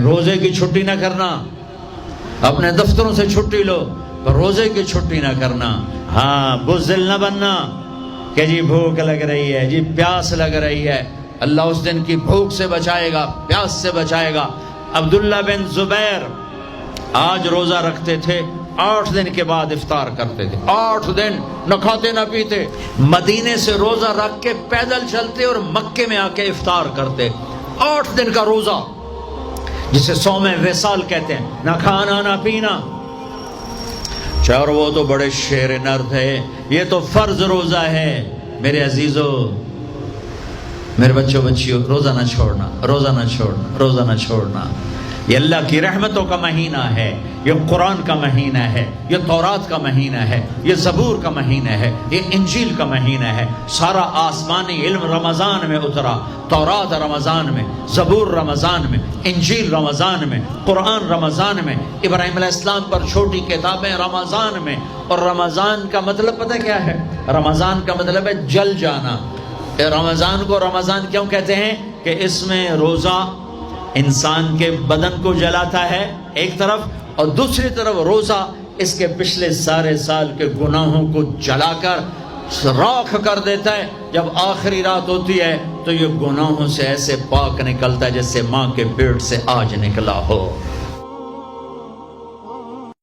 روزے کی چھٹی نہ کرنا، اپنے دفتروں سے چھٹی لو پر روزے کی چھٹی نہ کرنا۔ ہاں، بزدل نہ بننا کہ جی بھوک لگ رہی ہے، جی پیاس لگ رہی ہے۔ اللہ اس دن کی بھوک سے بچائے گا، پیاس سے بچائے گا۔ عبداللہ بن زبیر آج روزہ رکھتے تھے، 8 دن کے بعد افطار کرتے تھے، 8 دن نہ کھاتے نہ پیتے، مدینے سے روزہ رکھ کے پیدل چلتے اور مکے میں آ کے افطار کرتے۔ 8 دن کا روزہ جسے صوم وصال کہتے ہیں، نہ کھانا نہ پینا۔ اور وہ تو بڑے شیر نر تھے، یہ تو فرض روزہ ہے۔ میرے عزیزو، میرے بچوں بچیوں، روزہ نہ چھوڑنا، روزہ نہ چھوڑنا، روزہ نہ چھوڑنا۔ یہ اللہ کی رحمتوں کا مہینہ ہے، یہ قرآن کا مہینہ ہے، یہ تورات کا مہینہ ہے، یہ زبور کا مہینہ ہے، یہ انجیل کا مہینہ ہے۔ سارا آسمانی علم رمضان میں اترا، تورات رمضان میں، زبور رمضان میں، انجیل رمضان میں، قرآن رمضان میں، ابراہیم علیہ السلام پر چھوٹی کتابیں رمضان میں۔ اور رمضان کا مطلب پتہ کیا ہے؟ رمضان کا مطلب ہے جل جانا۔ رمضان کو رمضان کیوں کہتے ہیں؟ کہ اس میں روزہ انسان کے بدن کو جلاتا ہے ایک طرف، اور دوسری طرف روزہ اس کے پچھلے سارے سال کے گناہوں کو جلا کر راکھ کر دیتا ہے۔ جب آخری رات ہوتی ہے تو یہ گناہوں سے ایسے پاک نکلتا ہے جیسے ماں کے پیٹ سے آج نکلا ہو۔